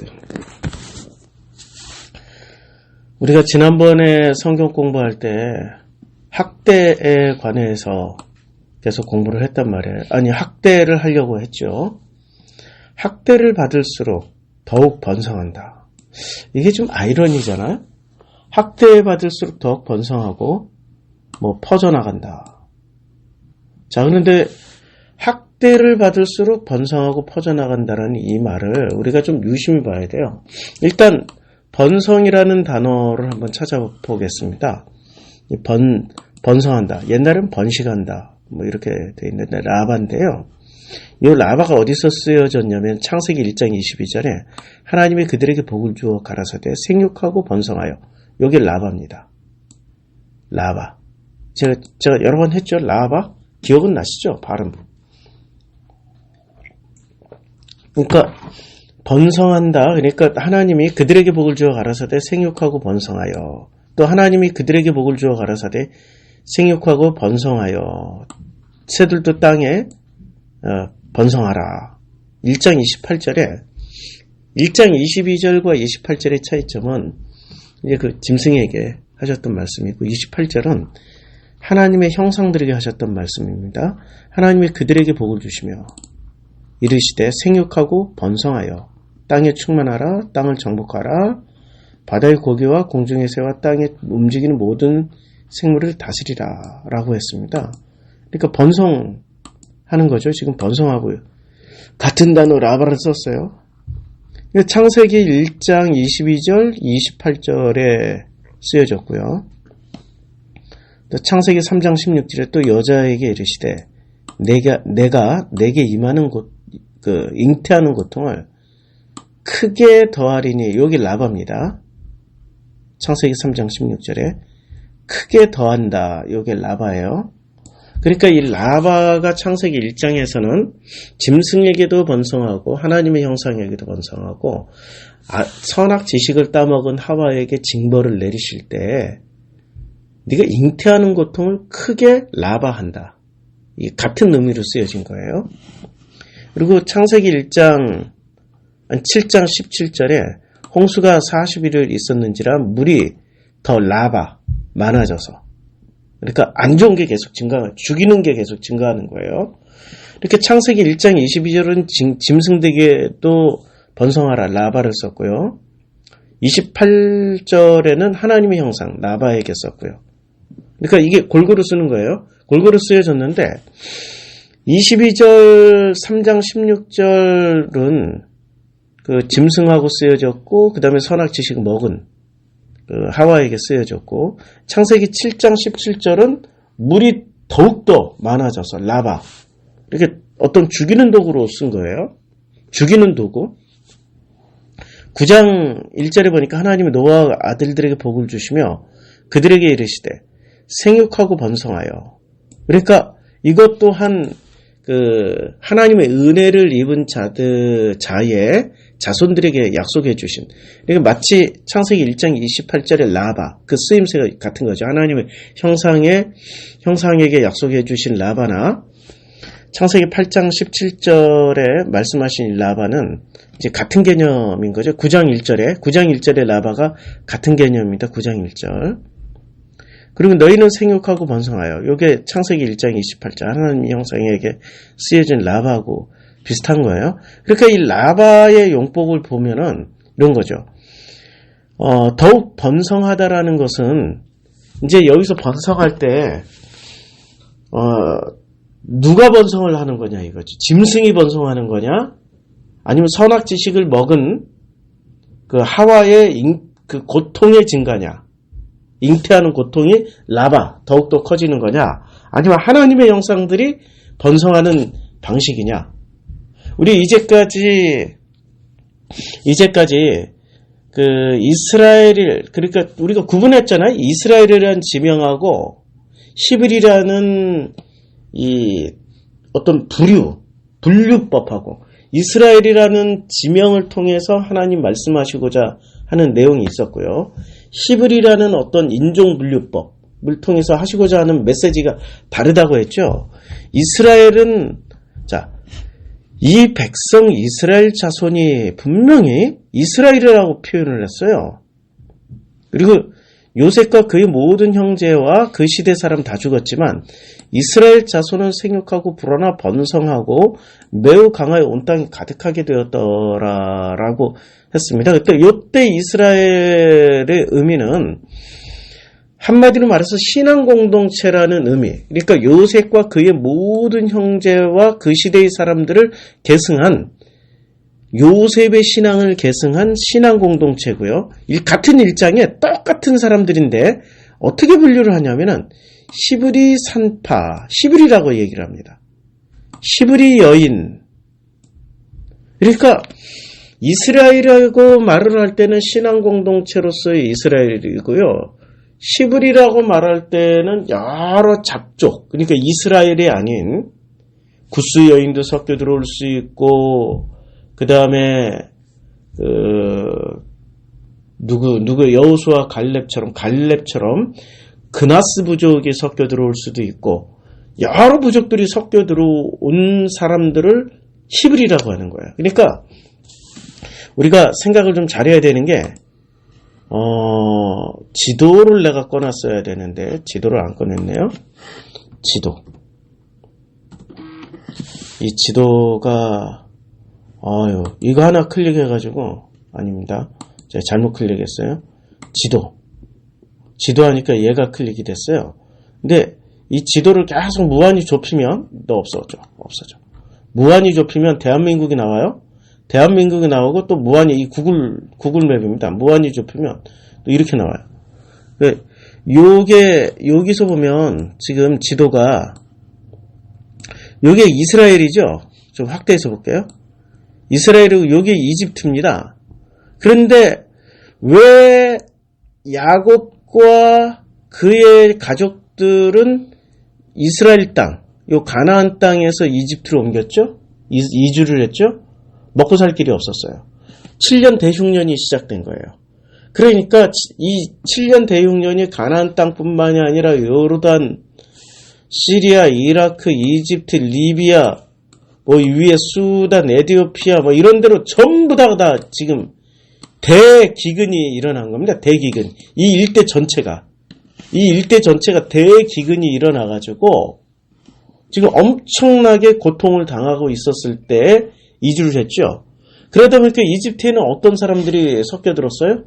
있어요. 우리가 지난번에 성경 공부할 때 학대에 관해서 계속 공부를 했단 말이에요. 아니, 학대를 하려고 했죠. 학대를 받을수록 더욱 번성한다. 이게 좀 아이러니잖아요. 학대 받을수록 더욱 번성하고 퍼져나간다. 자, 그런데 학대를 받을수록 번성하고 퍼져나간다는 이 말을 우리가 좀 유심히 봐야 돼요. 일단 번성이라는 단어를 한번 찾아보겠습니다. 번성한다. 옛날엔 번식한다. 이렇게 돼 있는데 라바인데요. 이 라바가 어디서 쓰여졌냐면 창세기 1장 22절에 하나님이 그들에게 복을 주어 가라사대 생육하고 번성하여. 여기 라바입니다. 라바. 제가 여러 번 했죠. 라바. 기억은 나시죠? 발음. 그러니까 번성한다. 그러니까 하나님이 그들에게 복을 주어 가라사대 생육하고 번성하여. 또 하나님이 그들에게 복을 주어 가라사대 생육하고 번성하여. 새들도 땅에 번성하라. 1장 28절에 1장 22절과 28절의 차이점은 이제 그 짐승에게 하셨던 말씀이고 28절은 하나님의 형상들에게 하셨던 말씀입니다. 하나님이 그들에게 복을 주시며 이르시되 생육하고 번성하여 땅에 충만하라. 땅을 정복하라. 바다의 고기와 공중의 새와 땅에 움직이는 모든 생물을 다스리라 라고 했습니다. 그러니까 번성하는 거죠. 지금 번성하고요. 같은 단어 라바를 썼어요. 창세기 1장 22절, 28절에 쓰여졌고요. 또 창세기 3장 16절에 또 여자에게 이르시되 내가 내게 임하는 잉태하는 고통을 크게 더하리니. 여기 라바입니다. 창세기 3장 16절에 크게 더한다. 여기 라바예요. 그러니까 이 라바가 창세기 1장에서는 짐승에게도 번성하고 하나님의 형상에게도 번성하고 선악 지식을 따먹은 하와에게 징벌을 내리실 때 네가 잉태하는 고통을 크게 라바한다. 이 같은 의미로 쓰여진 거예요. 그리고 창세기 7장 17절에 홍수가 40일을 있었는지라 물이 더 라바 많아져서, 그러니까 안 좋은 게 계속 죽이는 게 계속 증가하는 거예요. 이렇게 창세기 1장 22절은 짐승에게도 번성하라 라바를 썼고요. 28절에는 하나님의 형상 라바에게 썼고요. 그러니까 이게 골고루 쓰는 거예요. 골고루 쓰여졌는데 22절 3장 16절은 그 짐승하고 쓰여졌고 그 다음에 선악 지식을 먹은 그 하와에게 쓰여졌고 창세기 7장 17절은 물이 더욱더 많아져서 라바, 이렇게 어떤 죽이는 도구로 쓴 거예요. 죽이는 도구. 9장 1절에 보니까 하나님이 노아 아들들에게 복을 주시며 그들에게 이르시되 생육하고 번성하여. 그러니까 이것 또한 그 하나님의 은혜를 입은 자의 자손들에게 약속해 주신, 그러니까 마치 창세기 1장 28절의 라바, 그 쓰임새가 같은 거죠. 하나님의 형상에게 약속해 주신 라바나 창세기 8장 17절에 말씀하신 라바는 이제 같은 개념인 거죠. 9장 1절에 라바가 같은 개념입니다. 9장 1절. 그리고 너희는 생육하고 번성하여. 이게 창세기 1장 28절 하나님의 형상에게 쓰여진 라바하고 비슷한 거예요. 그러니까 이 라바의 용법을 보면은 이런 거죠. 더욱 번성하다라는 것은 이제 여기서 번성할 때 누가 번성을 하는 거냐 이거지. 짐승이 번성하는 거냐? 아니면 선악 지식을 먹은 그 하와의 그 고통의 증가냐? 잉태하는 고통이 라바 더욱더 커지는 거냐? 아니면 하나님의 형상들이 번성하는 방식이냐? 우리 이제까지 그 이스라엘을, 그러니까 우리가 구분했잖아요. 이스라엘이라는 지명하고 히브리라는 이 어떤 분류법하고 이스라엘이라는 지명을 통해서 하나님 말씀하시고자 하는 내용이 있었고요. 히브리라는 어떤 인종 분류법을 통해서 하시고자 하는 메시지가 다르다고 했죠. 이스라엘은 이 백성 이스라엘 자손이 분명히 이스라엘이라고 표현을 했어요. 그리고 요셉과 그의 모든 형제와 그 시대 사람 다 죽었지만 이스라엘 자손은 생육하고 불어나 번성하고 매우 강하여 온 땅이 가득하게 되었더라라고 했습니다. 그때 이때 이스라엘의 의미는 한마디로 말해서 신앙 공동체라는 의미. 그러니까 요셉과 그의 모든 형제와 그 시대의 사람들을 계승한 요셉의 신앙을 계승한 신앙 공동체고요. 같은 일장에 똑같은 사람들인데 어떻게 분류를 하냐면은 시브리 산파, 시브리라고 얘기를 합니다. 시브리 여인. 그러니까 이스라엘이라고 말을 할 때는 신앙 공동체로서의 이스라엘이고요. 시브리라고 말할 때는 여러 잡족, 그러니까 이스라엘이 아닌 구스 여인도 섞여 들어올 수 있고, 그 다음에 누구 여호수아 갈렙처럼 그나스 부족이 섞여 들어올 수도 있고 여러 부족들이 섞여 들어온 사람들을 히브리라고 하는 거예요. 그러니까 우리가 생각을 좀 잘해야 되는 게 지도를 내가 꺼놨어야 되는데 지도를 안 꺼냈네요. 이 지도가 이거 하나 클릭해가지고 아닙니다. 제가 잘못 클릭했어요. 지도 하니까 얘가 클릭이 됐어요. 근데 이 지도를 계속 무한히 좁히면 없어져. 무한히 좁히면 대한민국이 나와요. 대한민국이 나오고 또 무한히 이 구글 맵입니다. 무한히 좁히면 또 이렇게 나와요. 요게 여기서 보면 지금 지도가 요게 이스라엘이죠. 좀 확대해서 볼게요. 이스라엘이고 요게 이집트입니다. 그런데 왜 야곱과 그의 가족들은 이스라엘 땅, 요 가나안 땅에서 이집트로 옮겼죠? 이주를 했죠? 먹고 살 길이 없었어요. 7년 대흉년이 시작된 거예요. 그러니까 이 7년 대흉년이 가나안 땅뿐만이 아니라 요르단, 시리아, 이라크, 이집트, 리비아, 위에 수단, 에티오피아, 이런 데로 전부 다 지금 대기근이 일어난 겁니다. 대기근. 이 일대 전체가 대기근이 일어나가지고 지금 엄청나게 고통을 당하고 있었을 때 이주를 했죠. 그러다 보니까 이집트에는 어떤 사람들이 섞여 들었어요?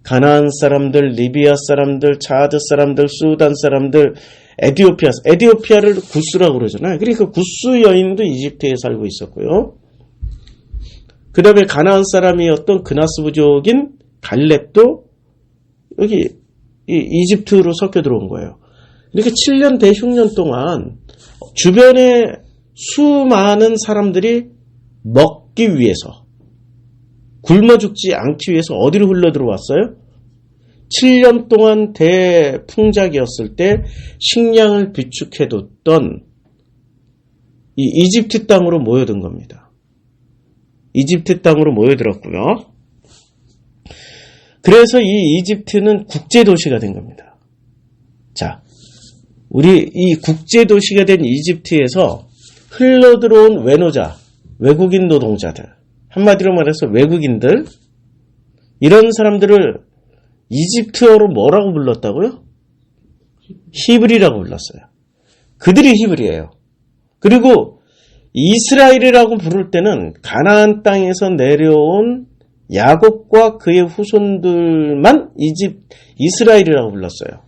가나안 사람들, 리비아 사람들, 차드 사람들, 수단 사람들, 에티오피아를 구스라고 그러잖아요. 그러니까 구스 여인도 이집트에 살고 있었고요. 그 다음에 가나안 사람이었던 그나스 부족인 갈렙도 여기 이집트로 섞여 들어온 거예요. 이렇게 7년 대흉년 동안 주변에 수많은 사람들이 먹기 위해서 굶어 죽지 않기 위해서 어디로 흘러 들어왔어요? 7년 동안 대풍작이었을 때 식량을 비축해뒀던 이 이집트 땅으로 모여든 겁니다. 이집트 땅으로 모여들었고요. 그래서 이 이집트는 국제도시가 된 겁니다. 자, 우리 이 국제도시가 된 이집트에서 흘러들어온 외국인 노동자들, 한마디로 말해서 외국인들, 이런 사람들을 이집트어로 뭐라고 불렀다고요? 히브리라고 불렀어요. 그들이 히브리예요. 그리고 이스라엘이라고 부를 때는 가나안 땅에서 내려온 야곱과 그의 후손들만 이스라엘이라고 불렀어요.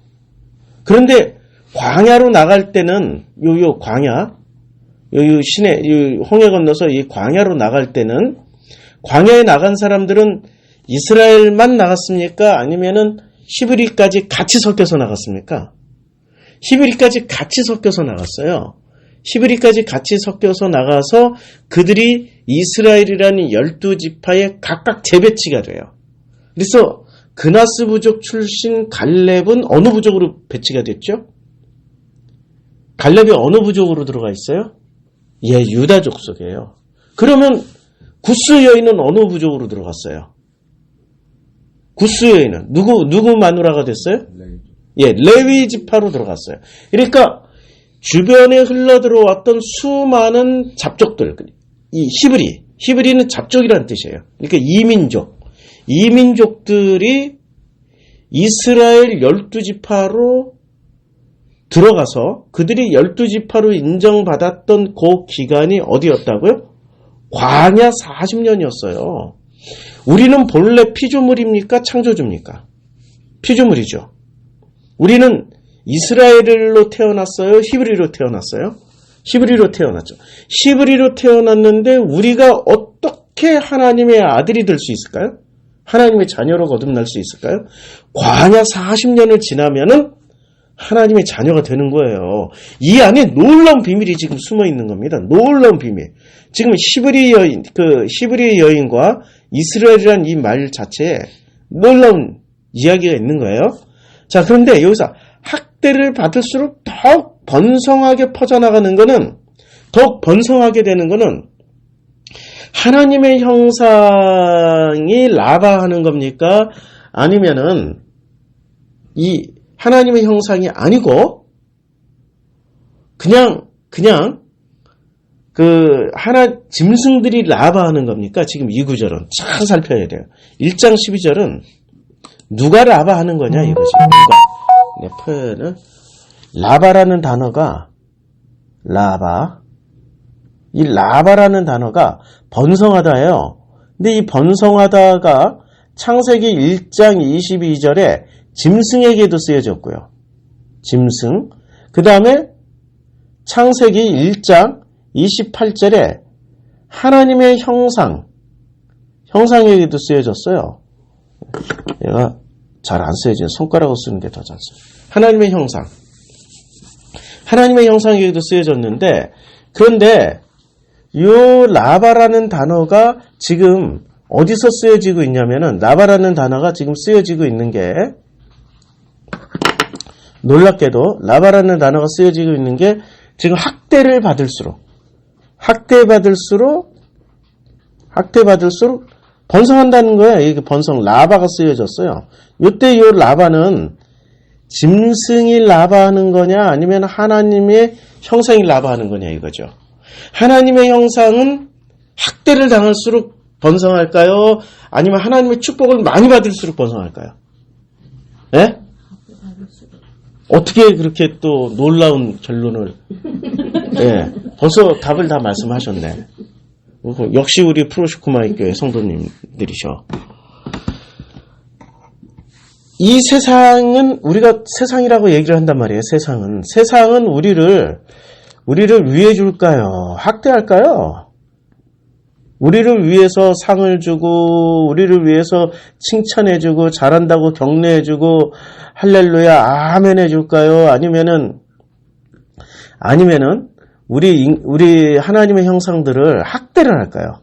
그런데 광야로 나갈 때는 광야, 홍해 건너서 이 광야로 나갈 때는 광야에 나간 사람들은 이스라엘만 나갔습니까? 아니면은 히브리까지 같이 섞여서 나갔습니까? 히브리까지 같이 섞여서 나갔어요. 히브리까지 같이 섞여서 나가서 그들이 이스라엘이라는 12지파에 각각 재배치가 돼요. 그래서 그나스 부족 출신 갈렙은 어느 부족으로 배치가 됐죠? 갈렙이 어느 부족으로 들어가 있어요? 유다족 속이에요. 그러면 구스 여인은 어느 부족으로 들어갔어요? 구스 여인은 누구 마누라가 됐어요? 레위 지파로 들어갔어요. 그러니까 주변에 흘러들어왔던 수많은 잡족들, 이 히브리는 잡족이라는 뜻이에요. 그러니까 이민족들이 이스라엘 12지파로 들어가서 그들이 12지파로 인정받았던 그 기간이 어디였다고요? 광야 40년이었어요. 우리는 본래 피조물입니까? 창조주입니까? 피조물이죠. 우리는 이스라엘로 태어났어요? 히브리로 태어났어요? 히브리로 태어났죠. 히브리로 태어났는데 우리가 어떻게 하나님의 아들이 될 수 있을까요? 하나님의 자녀로 거듭날 수 있을까요? 광야 40년을 지나면은 하나님의 자녀가 되는 거예요. 이 안에 놀라운 비밀이 지금 숨어 있는 겁니다. 놀라운 비밀. 지금 히브리 여인과 이스라엘이라는 이 말 자체에 놀라운 이야기가 있는 거예요. 자, 그런데 여기서 학대를 받을수록 더욱 번성하게 퍼져나가는 거는, 더욱 번성하게 되는 거는 하나님의 형상이 라바하는 겁니까? 아니면은 이 하나님의 형상이 아니고 그냥 짐승들이 라바하는 겁니까? 지금 이 구절은 잘 살펴야 돼요. 1장 12절은 누가 라바하는 거냐 이거지. 누가. 표현은 라바라는 단어가 이 라바라는 단어가 번성하다예요. 근데 이 번성하다가 창세기 1장 22절에 짐승에게도 쓰여졌고요. 짐승. 그 다음에 창세기 1장 28절에 하나님의 형상에게도 쓰여졌어요. 얘가 잘 안 쓰여지는 손가락으로 쓰는 게 더 잘 써요. 하나님의 형상에게도 쓰여졌는데, 그런데 요 라바라는 단어가 지금 어디서 쓰여지고 있냐면은, 라바라는 단어가 지금 쓰여지고 있는 게, 놀랍게도 라바라는 단어가 쓰여지고 있는 게 지금 학대를 받을수록 번성한다는 거예요. 이게 번성, 라바가 쓰여졌어요. 이때 이 라바는 짐승이 라바하는 거냐 아니면 하나님의 형상이 라바하는 거냐 이거죠. 하나님의 형상은 학대를 당할수록 번성할까요? 아니면 하나님의 축복을 많이 받을수록 번성할까요? 예? 어떻게 그렇게 또 놀라운 결론을, 예, 벌써 답을 다 말씀하셨네. 역시 우리 프로시코마이 교회 성도님들이셔. 이 세상은, 우리가 세상이라고 얘기를 한단 말이에요. 세상은 우리를 위해 줄까요? 학대할까요? 우리를 위해서 상을 주고, 우리를 위해서 칭찬해주고, 잘한다고 격려해주고, 할렐루야, 아멘 해줄까요? 아니면은, 우리 하나님의 형상들을 학대를 할까요?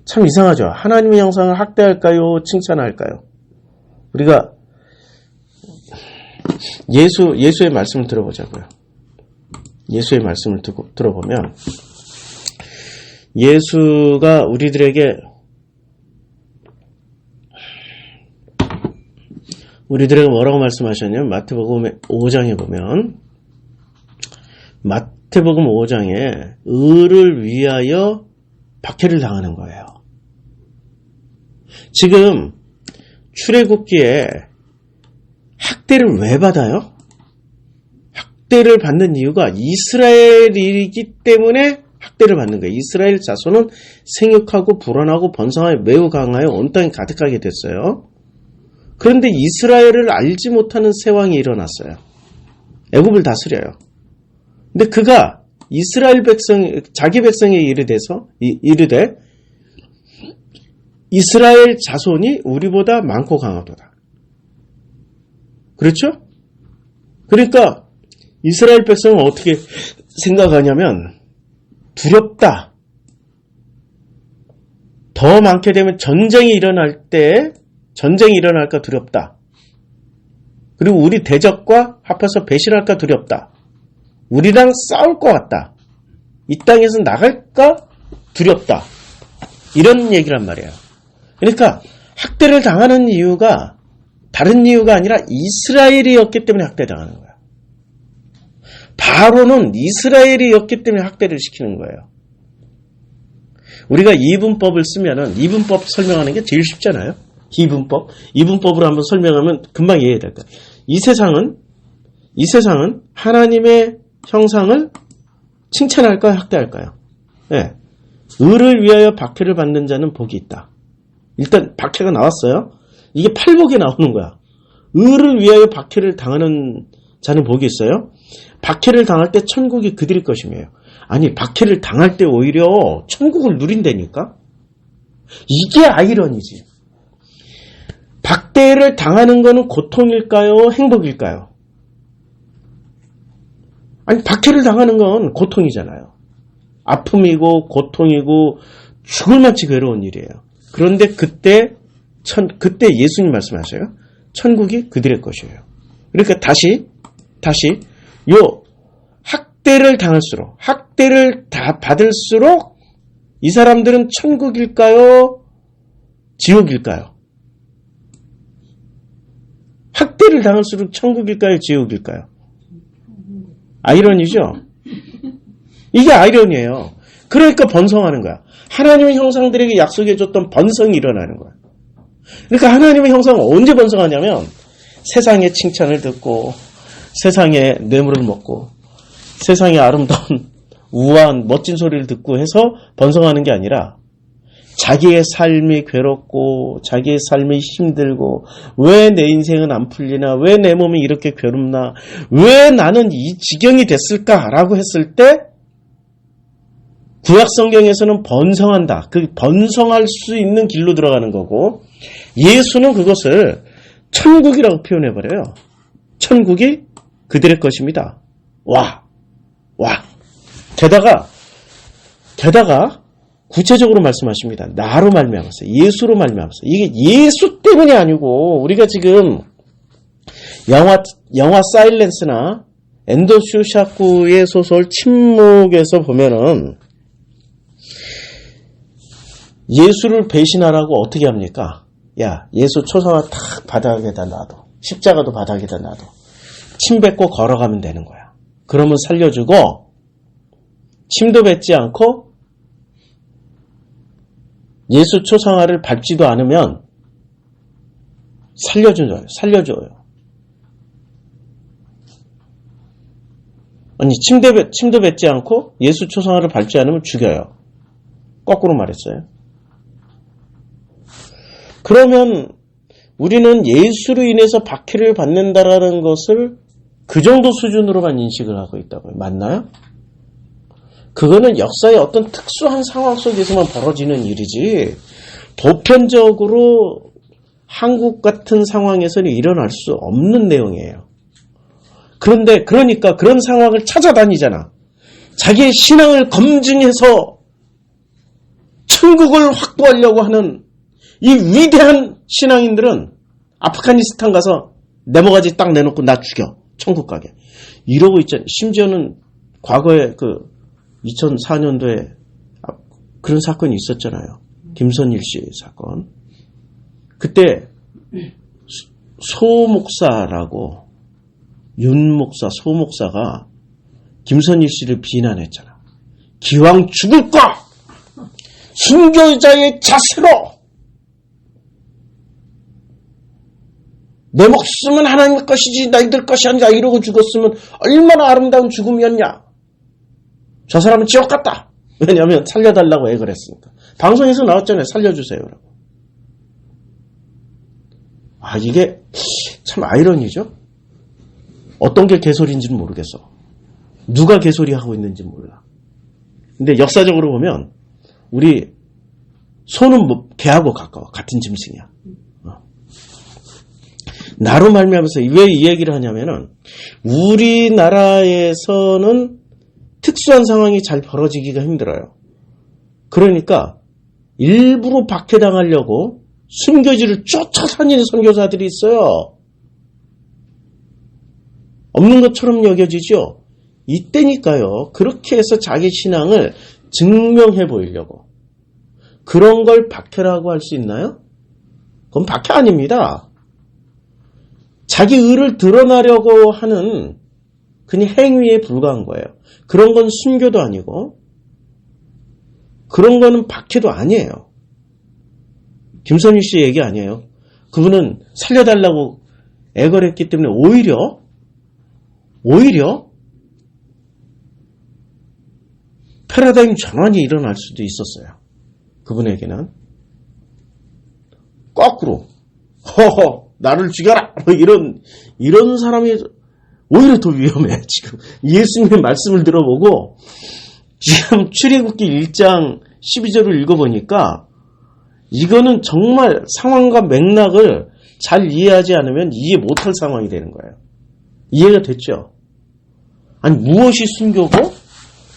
참 이상하죠? 하나님의 형상을 학대할까요? 칭찬할까요? 우리가 예수의 말씀을 들어보자고요. 예수의 말씀을 들어보면, 예수가 우리들에게 뭐라고 말씀하셨냐면, 마태복음 5장에 보면, 마태복음 5장에 의를 위하여 박해를 당하는 거예요. 지금 출애굽기에 학대를 왜 받아요? 학대를 받는 이유가 이스라엘이기 때문에 학대를 받는 거예요. 이스라엘 자손은 생육하고 불안하고 번성하여 매우 강하여 온 땅에 가득하게 됐어요. 그런데 이스라엘을 알지 못하는 새 왕이 일어났어요. 애굽을 다스려요. 근데 그가 이스라엘 자기 백성에 이르되 이스라엘 자손이 우리보다 많고 강하도다. 그렇죠? 그러니까 이스라엘 백성은 어떻게 생각하냐면 두렵다. 더 많게 되면 전쟁이 일어날까 두렵다. 그리고 우리 대적과 합해서 배신할까 두렵다. 우리랑 싸울 것 같다. 이 땅에서 나갈까 두렵다. 이런 얘기란 말이에요. 그러니까 학대를 당하는 이유가 다른 이유가 아니라 이스라엘이었기 때문에 학대당하는 거야. 바로는 이스라엘이었기 때문에 학대를 시키는 거예요. 우리가 이분법을 쓰면은 이분법 설명하는 게 제일 쉽잖아요. 이분법으로 한번 설명하면 금방 이해될 거예요. 이 세상은 하나님의 형상을 칭찬할까요? 학대할까요? 네. 의를 위하여 박해를 받는 자는 복이 있다. 일단 박해가 나왔어요. 이게 팔복에 나오는 거야. 의를 위하여 박해를 당하는 자는 복이 있어요. 박해를 당할 때 천국이 그들의 것이며요. 아니, 박해를 당할 때 오히려 천국을 누린다니까? 이게 아이러니지. 박해를 당하는 거는 고통일까요? 행복일까요? 아니, 박해를 당하는 건 고통이잖아요. 아픔이고 고통이고 죽을 만치 괴로운 일이에요. 그런데 그때 예수님 말씀하셔요. 천국이 그들의 것이에요. 그러니까 다시 요 학대를 당할수록, 학대를 다 받을수록 이 사람들은 천국일까요? 지옥일까요? 학대를 당할수록 천국일까요? 지옥일까요? 아이러니죠? 이게 아이러니예요. 그러니까 번성하는 거야. 하나님의 형상들에게 약속해줬던 번성이 일어나는 거야. 그러니까 하나님의 형상은 언제 번성하냐면 세상의 칭찬을 듣고 세상의 뇌물을 먹고 세상의 아름다운 우아한 멋진 소리를 듣고 해서 번성하는 게 아니라 자기의 삶이 괴롭고 자기의 삶이 힘들고 왜 내 인생은 안 풀리나, 왜 내 몸이 이렇게 괴롭나, 왜 나는 이 지경이 됐을까라고 했을 때 구약 성경에서는 번성한다. 그 번성할 수 있는 길로 들어가는 거고, 예수는 그것을 천국이라고 표현해버려요. 천국이 그들의 것입니다. 와. 게다가 구체적으로 말씀하십니다. 나로 말미암아서, 예수로 말미암아서. 이게 예수 때문이 아니고, 우리가 지금 영화 사일렌스나 엔도 슈샤쿠의 소설 침묵에서 보면은 예수를 배신하라고 어떻게 합니까? 야, 예수 초상화 탁 바닥에다 놔둬. 십자가도 바닥에다 놔둬. 침 뱉고 걸어가면 되는 거야. 그러면 살려주고, 침도 뱉지 않고 예수 초상화를 밟지도 않으면 살려줘요. 아니, 침도 뱉지 않고 예수 초상화를 밟지 않으면 죽여요. 거꾸로 말했어요. 그러면 우리는 예수로 인해서 박해를 받는다라는 것을 그 정도 수준으로만 인식을 하고 있다고요. 맞나요? 그거는 역사의 어떤 특수한 상황 속에서만 벌어지는 일이지 보편적으로 한국 같은 상황에서는 일어날 수 없는 내용이에요. 그러니까 그런 상황을 찾아다니잖아. 자기의 신앙을 검증해서 천국을 확보하려고 하는 이 위대한 신앙인들은 아프가니스탄 가서 네모가지 딱 내놓고 나 죽여. 천국 가게. 이러고 있잖아요. 심지어는 과거에 2004년도에 그런 사건이 있었잖아요. 김선일 씨 사건. 그때 소 목사라고 윤 목사, 소 목사가 김선일 씨를 비난했잖아. 기왕 죽을 거 순교자의 자세로 내 목숨은 하나님 것이지 너희들 것이 아니라 이러고 죽었으면 얼마나 아름다운 죽음이었냐. 저 사람은 지옥 같다. 왜냐하면 살려달라고 애걸 했으니까. 방송에서 나왔잖아요. 살려주세요라고. 이게 참 아이러니죠. 어떤 게 개소리인지는 모르겠어. 누가 개소리하고 있는지 몰라. 근데 역사적으로 보면 우리 소는 개하고 가까워. 같은 짐승이야. 나로 말미암아서 왜 이 얘기를 하냐면은 우리나라에서는 특수한 상황이 잘 벌어지기가 힘들어요. 그러니까 일부러 박해당하려고 순교지를 쫓아다니는 선교사들이 있어요. 없는 것처럼 여겨지죠. 이때니까요. 그렇게 해서 자기 신앙을 증명해 보이려고. 그런 걸 박해라고 할 수 있나요? 그건 박해 아닙니다. 자기 의를 드러나려고 하는 그냥 행위에 불과한 거예요. 그런 건 순교도 아니고 그런 거는 박해도 아니에요. 김선희 씨 얘기 아니에요. 그분은 살려달라고 애걸했기 때문에 오히려 패러다임 전환이 일어날 수도 있었어요. 그분에게는 거꾸로 허허 나를 죽여라 이런 사람이 오히려 더 위험해. 지금 예수님의 말씀을 들어보고 지금 출애굽기 1장 12절을 읽어보니까 이거는 정말 상황과 맥락을 잘 이해하지 않으면 이해 못할 상황이 되는 거예요. 이해가 됐죠? 아니 무엇이 순교고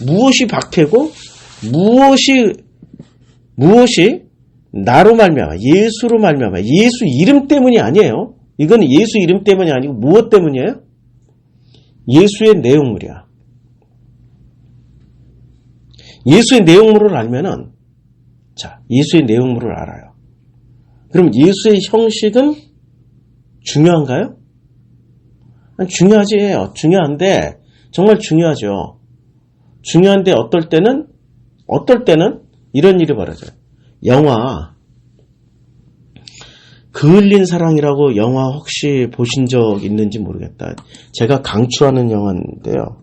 무엇이 박해고 무엇이 나로 말미암아 예수로 말미암아 예수 이름 때문이 아니에요. 이거는 예수 이름 때문이 아니고 무엇 때문이에요? 예수의 내용물이야. 예수의 내용물을 알면은 자 예수의 내용물을 알아요. 그럼 예수의 형식은 중요한가요? 아니, 중요한데 정말 중요하죠. 중요한데 어떨 때는 이런 일이 벌어져요. 영화 그을린 사랑이라고 영화 혹시 보신 적 있는지 모르겠다. 제가 강추하는 영화인데요.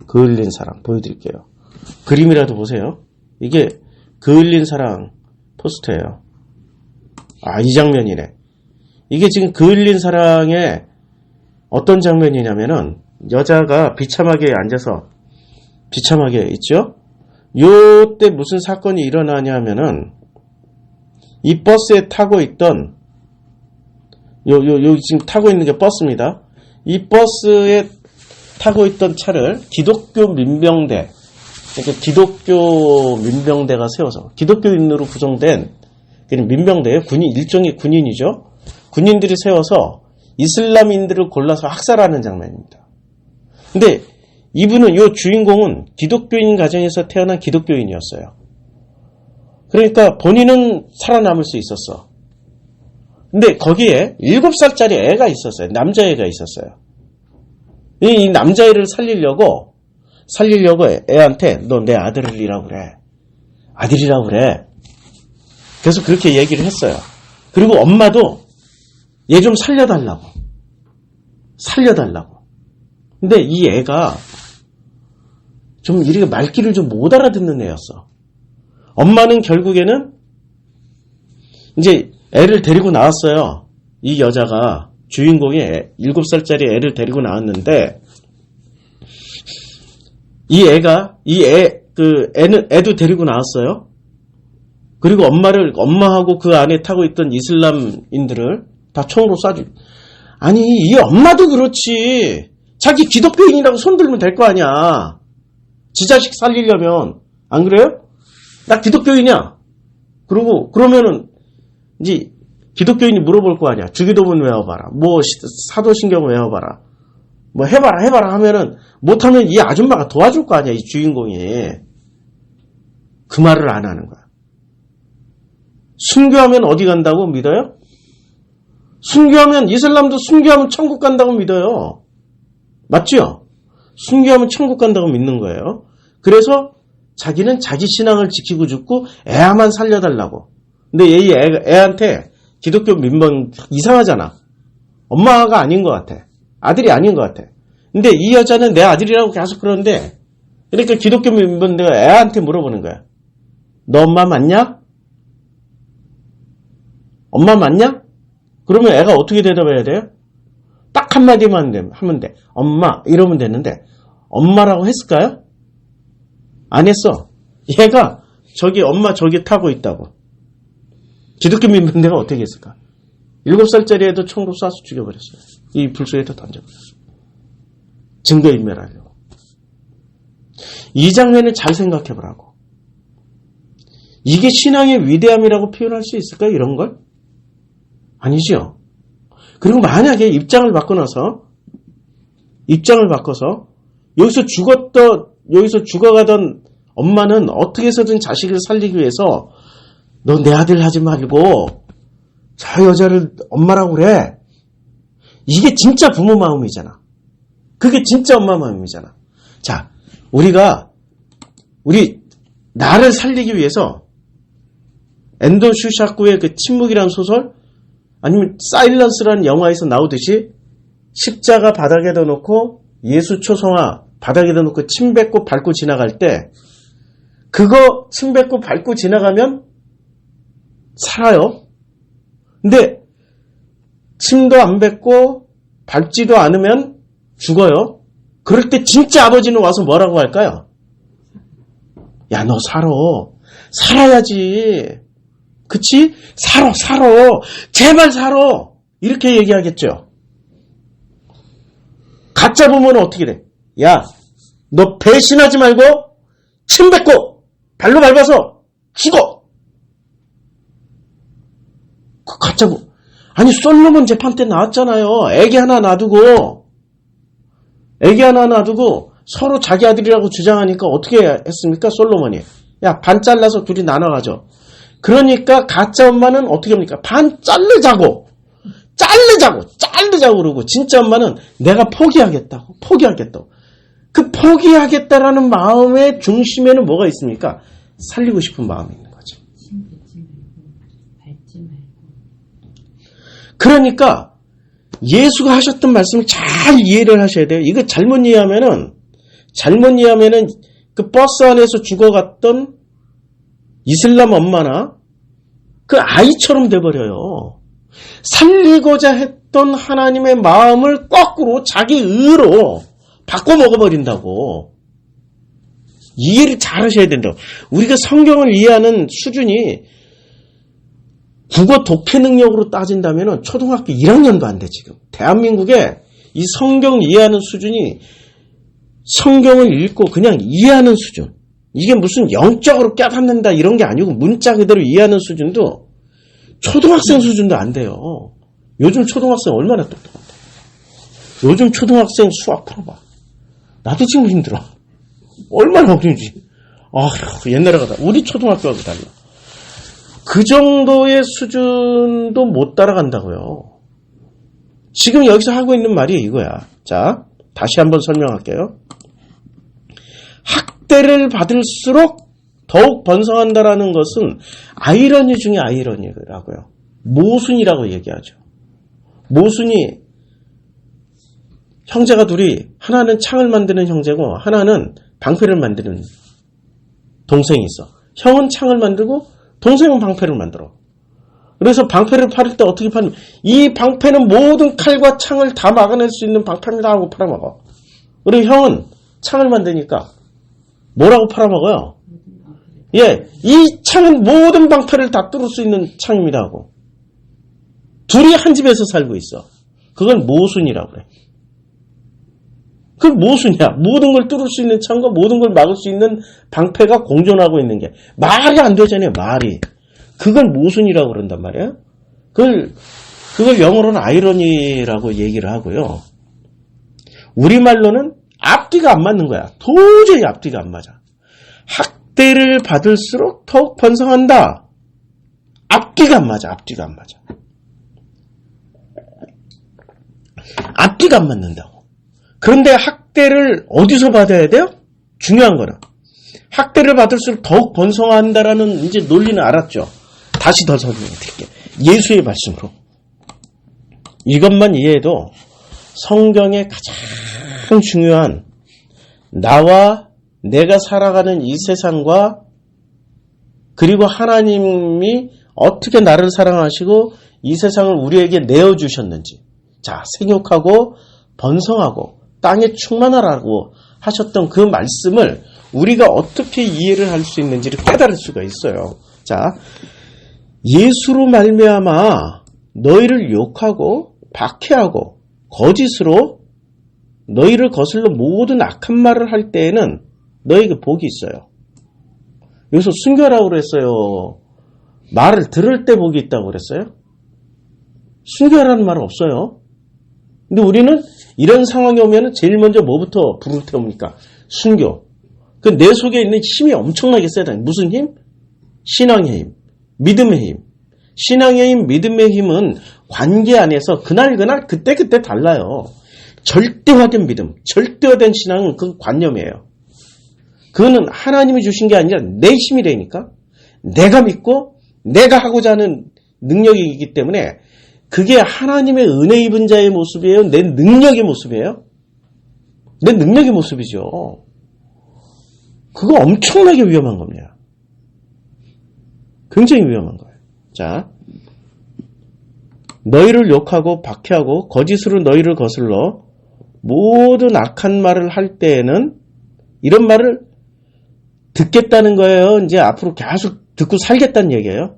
그을린 사랑 보여드릴게요. 그림이라도 보세요. 이게 그을린 사랑 포스터예요. 이 장면이네. 이게 지금 그을린 사랑의 어떤 장면이냐면은 여자가 비참하게 앉아서 비참하게 있죠. 요때 무슨 사건이 일어나냐면은 이 버스에 타고 있던 지금 타고 있는 게 버스입니다. 이 버스에 타고 있던 차를 기독교 민병대 그러니까 기독교 민병대가 세워서 기독교인으로 구성된 민병대예요. 일종의 군인이죠. 군인들이 세워서 이슬람인들을 골라서 학살하는 장면입니다. 근데 이분은 이 주인공은 기독교인 가정에서 태어난 기독교인이었어요. 그러니까 본인은 살아남을 수 있었어. 근데 거기에 7살짜리 애가 있었어요. 남자애가 있었어요. 이 남자애를 살리려고 애한테 너 내 아들이라고 그래. 아들이라고 그래. 그래서 그렇게 얘기를 했어요. 그리고 엄마도 얘 좀 살려달라고. 근데 이 애가 좀 이렇게 말귀를 좀 못 알아듣는 애였어. 엄마는 결국에는 이제 애를 데리고 나왔어요. 이 여자가 주인공이 7살짜리 애를 데리고 나왔는데 애도 데리고 나왔어요. 그리고 엄마하고 그 안에 타고 있던 이슬람인들을 다 총으로 쏴주. 아니 이 엄마도 그렇지. 자기 기독교인이라고 손들면 될 거 아니야. 지 자식 살리려면 안 그래요? 나 기독교인이야. 그러면은 이제 기독교인이 물어볼 거 아니야. 주기도문 외워봐라. 사도신경 외워봐라. 해봐라 하면은 못하면 이 아줌마가 도와줄 거 아니야. 이 주인공이. 그 말을 안 하는 거야. 순교하면 어디 간다고 믿어요? 순교하면 이슬람도 순교하면 천국 간다고 믿어요. 맞죠? 순교하면 천국 간다고 믿는 거예요. 그래서 자기는 자기 신앙을 지키고 죽고 애만 살려달라고. 근데 애한테 기독교 민번 이상하잖아. 엄마가 아닌 것 같아. 아들이 아닌 것 같아. 근데 이 여자는 내 아들이라고 계속 그러는데 그러니까 기독교 민번대가 애한테 물어보는 거야. 너 엄마 맞냐? 엄마 맞냐? 그러면 애가 어떻게 대답해야 돼요? 딱 한마디만 하면 돼. 엄마 이러면 되는데 엄마라고 했을까요? 안 했어. 얘가 엄마 저기 타고 있다고. 기독교 민병대가 어떻게 했을까? 7살짜리 애도 총으로 쏴서 죽여버렸어요. 이 불소에다 던져버렸어요. 증거인멸하려고. 이 장면을 잘 생각해보라고. 이게 신앙의 위대함이라고 표현할 수 있을까? 이런 걸? 아니죠. 그리고 만약에 입장을 바꿔서 여기서 죽어가던 엄마는 어떻게 해서든 자식을 살리기 위해서 너 내 아들 하지 말고 저 여자를 엄마라고 그래. 이게 진짜 부모 마음이잖아. 그게 진짜 엄마 마음이잖아. 자, 우리 나를 살리기 위해서 엔돈 슈샤쿠의 그 침묵이라는 소설, 아니면 사일런스라는 영화에서 나오듯이 십자가 바닥에다 놓고 예수 초성화 바닥에다 놓고 침 뱉고 밟고 지나갈 때 그거 침 뱉고 밟고 지나가면 살아요. 근데 침도 안 뱉고 밟지도 않으면 죽어요. 그럴 때 진짜 아버지는 와서 뭐라고 할까요? 야, 너 살아야지. 그치? 살아. 제발 살아. 이렇게 얘기하겠죠. 가짜 부모는 어떻게 돼? 야, 너 배신하지 말고 침 뱉고 발로 밟아서 죽어. 그 가짜 부모. 아니, 솔로몬 재판 때 나왔잖아요. 애기 하나 놔두고 서로 자기 아들이라고 주장하니까 어떻게 했습니까? 솔로몬이. 야, 반 잘라서 둘이 나눠가죠. 그러니까 가짜 엄마는 어떻게 합니까? 반 자르자고 그러고, 진짜 엄마는 내가 포기하겠다고. 그 포기하겠다라는 마음의 중심에는 뭐가 있습니까? 살리고 싶은 마음이 있는 거죠. 그러니까 예수가 하셨던 말씀을 잘 이해를 하셔야 돼요. 이거 잘못 이해하면은 그 버스 안에서 죽어갔던 이슬람 엄마나 그 아이처럼 돼버려요. 살리고자 했던 하나님의 마음을 거꾸로 자기 의로 바꿔 먹어버린다고. 이해를 잘 하셔야 된다고. 우리가 성경을 이해하는 수준이 국어 독해 능력으로 따진다면 초등학교 1학년도 안 돼, 지금. 대한민국에 이 성경 이해하는 수준이 성경을 읽고 그냥 이해하는 수준. 이게 무슨 영적으로 깨닫는다 이런 게 아니고 문자 그대로 이해하는 수준도 초등학생 수준도 안 돼요. 요즘 초등학생 얼마나 똑똑한데. 요즘 초등학생 수학 풀어봐. 나도 지금 힘들어. 얼마나 어려운지. 옛날에 가다. 우리 초등학교하고 달라. 그 정도의 수준도 못 따라간다고요. 지금 여기서 하고 있는 말이 이거야. 자, 다시 한번 설명할게요. 학대를 받을수록 더욱 번성한다라는 것은 아이러니 중에 아이러니라고요. 모순이라고 얘기하죠. 모순이 형제가 둘이 하나는 창을 만드는 형제고 하나는 방패를 만드는 동생이 있어. 형은 창을 만들고 동생은 방패를 만들어. 그래서 방패를 팔을 때 어떻게 파냐면 이 방패는 모든 칼과 창을 다 막아낼 수 있는 방패입니다 하고 팔아먹어. 그리고 형은 창을 만드니까 뭐라고 팔아먹어요? 예, 이 창은 모든 방패를 다 뚫을 수 있는 창입니다 하고. 둘이 한 집에서 살고 있어. 그걸 모순이라고 그래. 그 모순이야. 모든 걸 뚫을 수 있는 창과 모든 걸 막을 수 있는 방패가 공존하고 있는 게 말이 안 되잖아요. 말이. 그걸 모순이라고 그런단 말이에요. 그걸 영어로는 아이러니라고 얘기를 하고요. 우리말로는 앞뒤가 안 맞는 거야. 도저히 앞뒤가 안 맞아. 학대를 받을수록 더욱 번성한다. 앞뒤가 안 맞아. 앞뒤가 안 맞아. 앞뒤가 안 맞는다고. 그런데 학대를 어디서 받아야 돼요? 중요한 거는 학대를 받을수록 더욱 번성한다라는 이제 논리는 알았죠. 다시 더 설명해 드릴게요. 예수의 말씀으로. 이것만 이해해도 성경의 가장 중요한 나와 내가 살아가는 이 세상과 그리고 하나님이 어떻게 나를 사랑하시고 이 세상을 우리에게 내어주셨는지, 자, 생육하고 번성하고 땅에 충만하라고 하셨던 그 말씀을 우리가 어떻게 이해를 할 수 있는지를 깨달을 수가 있어요. 자, 예수로 말미암아 너희를 욕하고 박해하고 거짓으로 너희를 거슬러 모든 악한 말을 할 때에는 너희에게 복이 있어요. 여기서 순교하라고 그랬어요. 말을 들을 때 복이 있다고 그랬어요? 순교하라는 말은 없어요. 근데 우리는 이런 상황이 오면 제일 먼저 뭐부터 불을 태웁니까? 순교. 그 내 속에 있는 힘이 엄청나게 세다. 무슨 힘? 신앙의 힘, 믿음의 힘. 신앙의 힘, 믿음의 힘은 관계 안에서 그날 그때 달라요. 절대화된 믿음, 절대화된 신앙은 그 관념이에요. 그거는 하나님이 주신 게 아니라 내 힘이 되니까 내가 믿고 내가 하고자 하는 능력이기 때문에 그게 하나님의 은혜 입은 자의 모습이에요? 내 능력의 모습이에요? 내 능력의 모습이죠. 그거 엄청나게 위험한 겁니다. 굉장히 위험한 거예요. 자, 너희를 욕하고 박해하고 거짓으로 너희를 거슬러 모든 악한 말을 할 때에는 이런 말을 듣겠다는 거예요. 이제 앞으로 계속 듣고 살겠다는 얘기예요.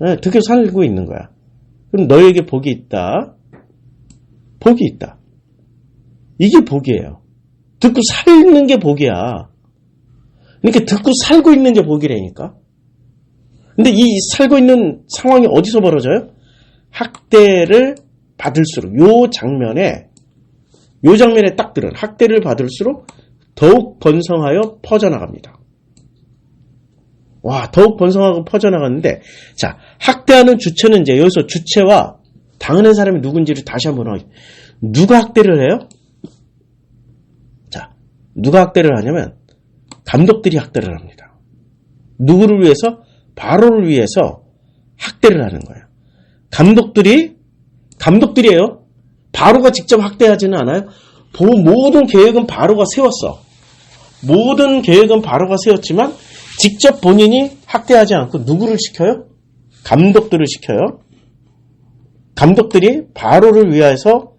네, 듣고 살고 있는 거야. 그럼 너에게 복이 있다. 복이 있다. 이게 복이에요. 듣고 살는 게 복이야. 그러니까 듣고 살고 있는 게 복이라니까. 근데 이 살고 있는 상황이 어디서 벌어져요? 학대를 받을수록 요 장면에 딱 들은 학대를 받을수록 더욱 번성하여 퍼져나갑니다. 와, 더욱 번성하고 퍼져나갔는데, 자, 학대하는 주체는 이제 여기서 주체와 당하는 사람이 누군지를 다시 한번 확인. 누가 학대를 해요? 자, 누가 학대를 하냐면 감독들이 학대를 합니다. 누구를 위해서? 바로를 위해서 학대를 하는 거예요. 감독들이에요. 바로가 직접 학대하지는 않아요. 모든 계획은 바로가 세웠어. 모든 계획은 바로가 세웠지만 직접 본인이 학대하지 않고 누구를 시켜요? 감독들을 시켜요. 감독들이 바로를 위해서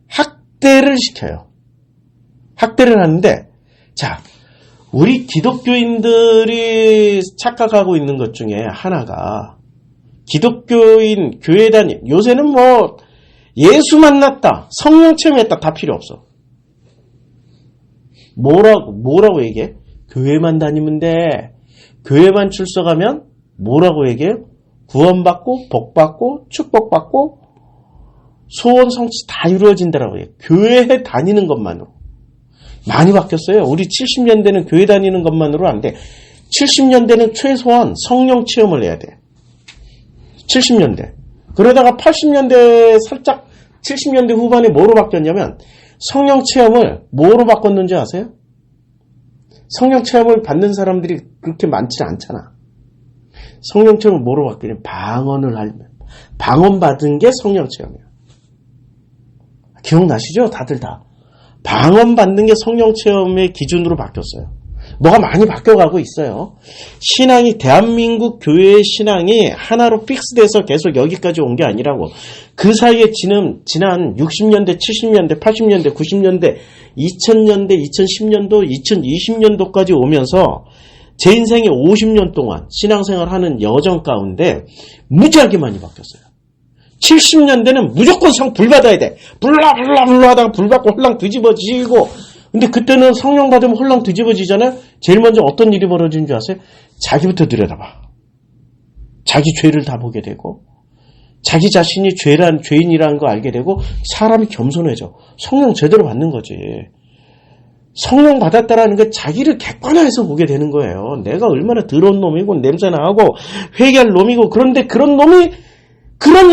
학대를 시켜요. 학대를 하는데, 자, 우리 기독교인들이 착각하고 있는 것 중에 하나가 기독교인 교회 다님, 요새는 뭐 예수 만났다, 성령 체험했다 다 필요 없어. 뭐라고 얘기해? 교회만 다니면 돼. 교회만 출석하면 뭐라고 얘기해? 구원받고 복받고 축복받고 소원 성취 다 이루어진다라고 해요. 교회에 다니는 것만으로. 많이 바뀌었어요. 우리 70년대는 교회 다니는 것만으로 안 돼. 70년대는 최소한 성령 체험을 해야 돼. 70년대. 그러다가 80년대 살짝 70년대 후반에 뭐로 바뀌었냐면 성령 체험을 뭐로 바꿨는지 아세요? 성령 체험을 받는 사람들이 그렇게 많지 않잖아. 성령 체험을 뭐로 바뀌냐? 방언 받은 게 성령 체험이야. 기억나시죠? 다들 다. 방언 받는 게 성령 체험의 기준으로 바뀌었어요. 뭐가 많이 바뀌어가고 있어요. 신앙이, 대한민국 교회의 신앙이 하나로 픽스돼서 계속 여기까지 온 게 아니라고. 그 사이에 지난 60년대, 70년대, 80년대, 90년대, 2000년대, 2010년도, 2020년도까지 오면서 제 인생의 50년 동안 신앙생활 하는 여정 가운데 무지하게 많이 바뀌었어요. 70년대는 무조건 불 받아야 돼. 불러 하다가 불 받고 홀랑 뒤집어지고. 근데 그때는 성령 받으면 홀랑 뒤집어지잖아요. 제일 먼저 어떤 일이 벌어지는 줄 아세요? 자기부터 들여다봐. 자기 죄를 다 보게 되고, 자기 자신이 죄인이라는 거 알게 되고, 사람이 겸손해져. 성령 제대로 받는 거지. 성령 받았다라는 게 자기를 객관화해서 보게 되는 거예요. 내가 얼마나 더러운 놈이고 냄새나고 회개할 놈이고, 그런데 그런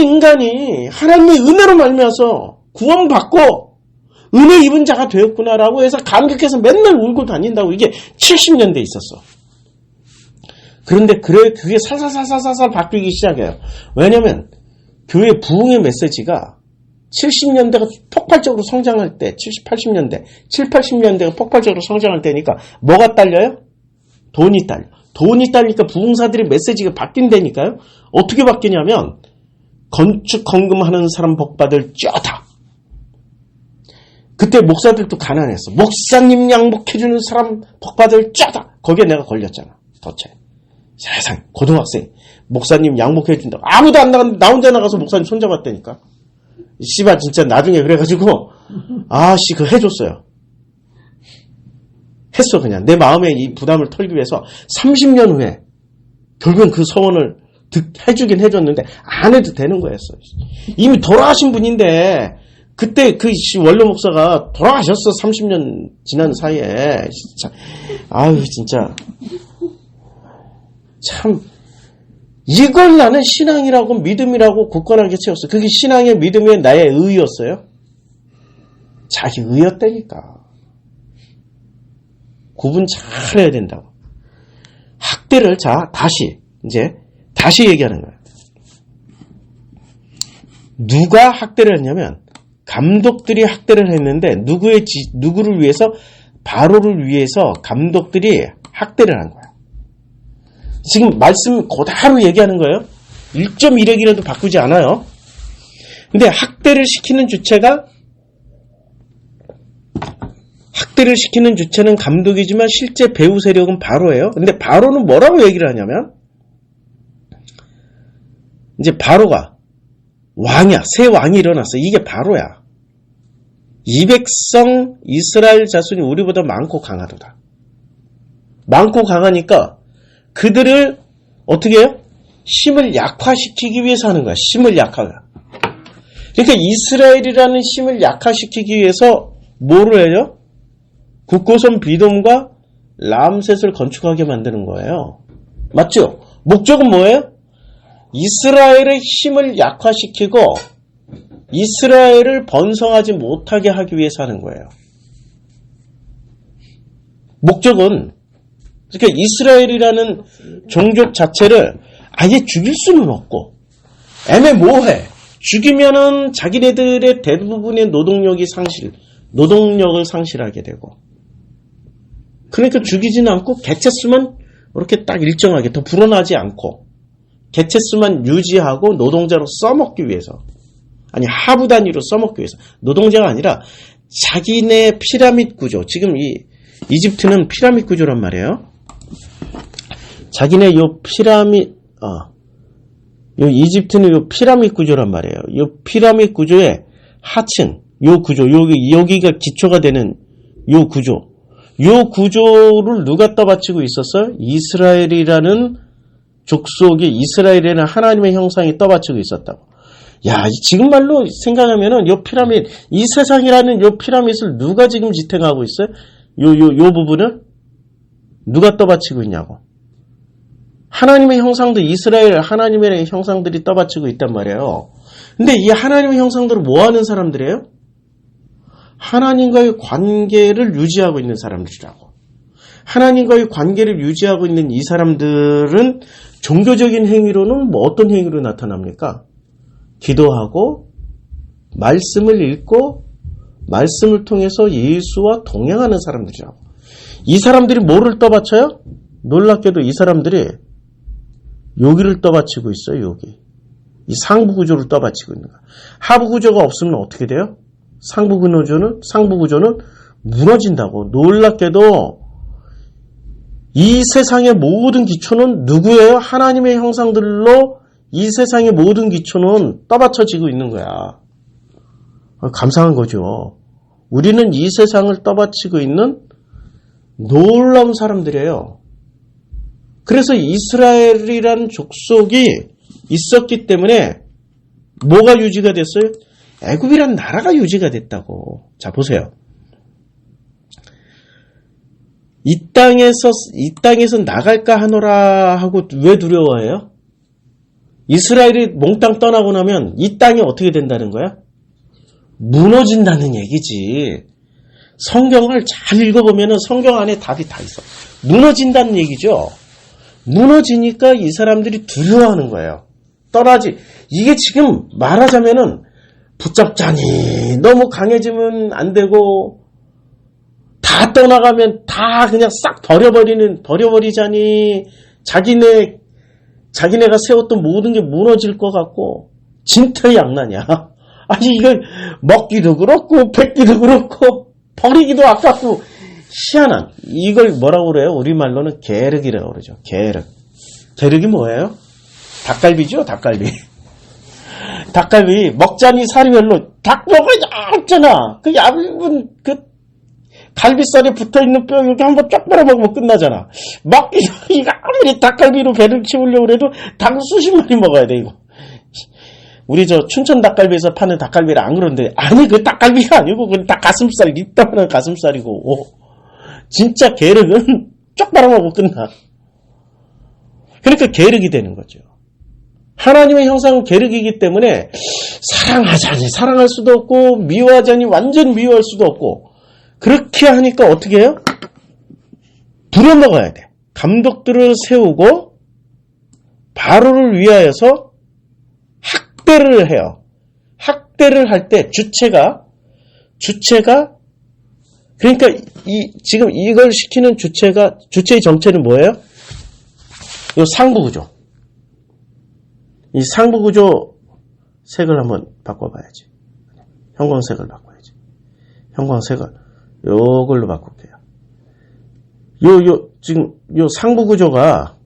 인간이 하나님의 은혜로 말미암아서 구원받고 은혜 입은 자가 되었구나라고 해서 감격해서 맨날 울고 다닌다고. 이게 70년대에 있었어. 그런데 그게 살살살살살 바뀌기 시작해요. 왜냐면 교회 부흥의 메시지가 70년대가 폭발적으로 성장할 때, 70, 80년대, 7, 80년대가 폭발적으로 성장할 때니까 뭐가 딸려요? 돈이 딸려. 돈이 딸리니까 부흥사들의 메시지가 바뀐다니까요. 어떻게 바뀌냐면 건축 헌금하는 사람 복받을 쩌다. 그때 목사들도 가난했어. 목사님 양복해주는 사람 복받을 쩌다. 거기에 내가 걸렸잖아. 도체. 세상 고등학생 목사님 양복해준다고 아무도 안 나갔는데 나 혼자 나가서 목사님 손잡았다니까. 씨발 진짜 나중에 그래가지고 아씨 그거 해줬어요. 했어. 그냥 내 마음에 이 부담을 털기 위해서 30년 후에 결국엔 그 서원을 해주긴 해줬는데 안 해도 되는 거였어. 이미 돌아가신 분인데 그때 그 원로 목사가 돌아가셨어. 30년 지난 사이에. 진짜 아유 진짜 참 이걸 나는 신앙이라고 믿음이라고 굳건하게 채웠어. 그게 신앙의 믿음의 나의 의였어요. 자기 의였다니까. 구분 잘 해야 된다고. 학대를, 자, 다시 얘기하는 거예요. 누가 학대를 했냐면, 감독들이 학대를 했는데, 누구를 위해서? 바로를 위해서 감독들이 학대를 한 거야. 지금 말씀 그대로 얘기하는 거예요. 1.1핵이라도 바꾸지 않아요. 근데 학대를 시키는 주체는 감독이지만 실제 배후 세력은 바로예요. 근데 바로는 뭐라고 얘기를 하냐면, 이제 바로가 왕이야. 새 왕이 일어났어. 이게 바로야. 이 백성 이스라엘 자손이 우리보다 많고 강하도다. 많고 강하니까 그들을 어떻게 해요? 힘을 약화시키기 위해서 하는 거야. 힘을 약화가. 그러니까 이스라엘이라는 힘을 약화시키기 위해서 뭐를 해요? 국고선 비돔과 람셋을 건축하게 만드는 거예요. 맞죠? 목적은 뭐예요? 이스라엘의 힘을 약화시키고 이스라엘을 번성하지 못하게 하기 위해서 하는 거예요. 목적은, 그러니까 이스라엘이라는 종족 자체를 아예 죽일 수는 없고 애매모호해. 죽이면은 자기네들의 대부분의 노동력을 상실하게 되고, 그러니까 죽이지는 않고 개체수만 이렇게 딱 일정하게 더 불어나지 않고 개체수만 유지하고 노동자로 써먹기 위해서, 아니 하부 단위로 써먹기 위해서, 노동자가 아니라 자기네 피라밋 구조. 지금 이 이집트는 피라밋 구조란 말이에요. 자기네 요 이집트는 요 피라밋 구조란 말이에요. 요 피라밋 구조의 하층, 요 구조, 여기가 기초가 되는 요 구조. 요 구조를 누가 떠받치고 있었어요? 이스라엘이라는 족속이, 이스라엘이라는 하나님의 형상이 떠받치고 있었다고. 야, 지금 말로 생각하면은 요 피라밋, 이 세상이라는 요 피라밋을 누가 지금 지탱하고 있어요? 요 부분을 누가 떠받치고 있냐고. 하나님의 형상도 이스라엘 하나님의 형상들이 떠받치고 있단 말이에요. 근데 이 하나님의 형상들은 뭐 하는 사람들이에요? 하나님과의 관계를 유지하고 있는 사람들이라고. 하나님과의 관계를 유지하고 있는 이 사람들은 종교적인 행위로는 뭐 어떤 행위로 나타납니까? 기도하고 말씀을 읽고 말씀을 통해서 예수와 동행하는 사람들이라고. 이 사람들이 뭐를 떠받쳐요? 놀랍게도 이 사람들이 여기를 떠받치고 있어요. 여기. 이 상부 구조를 떠받치고 있는 거야. 하부 구조가 없으면 어떻게 돼요? 상부 구조는 무너진다고. 놀랍게도 이 세상의 모든 기초는 누구예요? 하나님의 형상들로 이 세상의 모든 기초는 떠받쳐지고 있는 거야. 감사한 거죠. 우리는 이 세상을 떠받치고 있는 놀라운 사람들이에요. 그래서 이스라엘이라는 족속이 있었기 때문에 뭐가 유지가 됐어요? 애굽이란 나라가 유지가 됐다고. 자, 보세요. 이 땅에서 나갈까 하노라 하고 왜 두려워해요? 이스라엘이 몽땅 떠나고 나면 이 땅이 어떻게 된다는 거야? 무너진다는 얘기지. 성경을 잘 읽어보면 성경 안에 답이 다 있어. 무너진다는 얘기죠. 무너지니까 이 사람들이 두려워하는 거예요. 이게 지금 말하자면은 붙잡자니 너무 강해지면 안 되고 다 떠나가면 다 그냥 싹 버려버리자니 자기네가 세웠던 모든 게 무너질 것 같고 진퇴양난이야. 아니 이걸 먹기도 그렇고 뱉기도 그렇고 버리기도 아깝고 희한한, 이걸 뭐라고 그래요? 우리말로는 게륵이라고 그러죠. 게륵이 뭐예요? 닭갈비죠. 닭갈비 먹자니 살이 별로. 닭 먹어야 얇잖아. 그 얇은 그 갈비살에 붙어있는 뼈 이렇게 한번 쫙 빨아먹으면 끝나잖아. 이거 아무리 닭갈비로 배를 키우려고 해도 닭 수십 마리 먹어야 돼 이거. 우리 저 춘천 닭갈비에서 파는 닭갈비를 안 그러는데, 아니 그 닭갈비가 아니고 그 닭 가슴살, 입다만한 가슴살이고. 진짜 게륵은 쫙 빨아먹고 끝나. 그러니까 게륵이 되는 거죠. 하나님의 형상은 계륵이기 때문에 사랑하자니 사랑할 수도 없고 미워하자니 완전 미워할 수도 없고 그렇게 하니까 어떻게 해요? 부려먹어야 돼. 감독들을 세우고 바로를 위하여서 학대를 해요. 학대를 할 때 주체가 그러니까 지금 이걸 시키는 주체의 정체는 뭐예요? 이 상부구조. 이 상부구조 색을 한번 바꿔봐야지. 형광색을 바꿔야지. 형광색을 요걸로 바꿀게요. 지금 요 상부구조가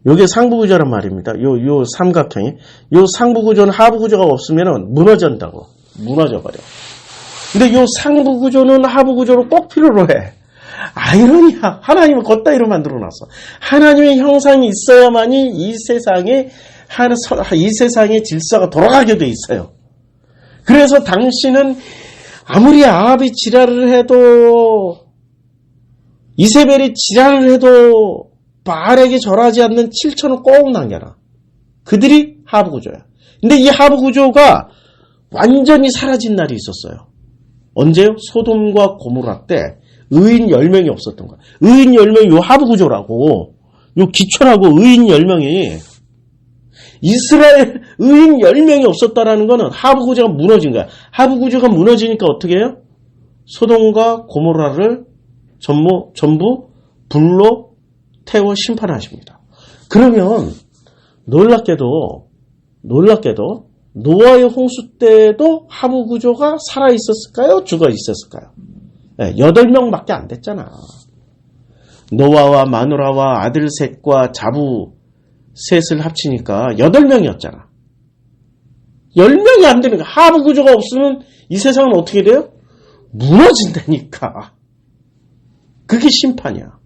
요게 상부구조란 말입니다. 요 삼각형이. 요 상부구조는 하부구조가 없으면 무너진다고. 무너져버려. 근데 요 상부구조는 하부구조를 꼭 필요로 해. 아이러니야. 하나님은 겉다이로 만들어놨어. 하나님의 형상이 있어야만이 이 세상의 질서가 돌아가게 돼 있어요. 그래서 당신은 아무리 아합이 지랄을 해도 이세벨이 지랄을 해도 바알에게 절하지 않는 7천을 꼭 남겨놔. 그들이 하부구조야. 근데 이 하부구조가 완전히 사라진 날이 있었어요. 언제요? 소돔과 고모라 때 의인 10명이 없었던 거야. 의인 10명이 요 하부구조라고, 요 기초라고 의인 10명이. 이스라엘 의인 10명이 없었다라는 거는 하부구조가 무너진 거야. 하부구조가 무너지니까 어떻게 해요? 소돔과 고모라를 전부 불로 태워 심판하십니다. 그러면 놀랍게도 노아의 홍수 때도 하부구조가 살아있었을까요? 죽어 있었을까요? 8명밖에 안 됐잖아. 노아와 마누라와 아들 셋과 자부 셋을 합치니까 8명이었잖아. 10명이 안 되니까 하부구조가 없으면 이 세상은 어떻게 돼요? 무너진다니까. 그게 심판이야.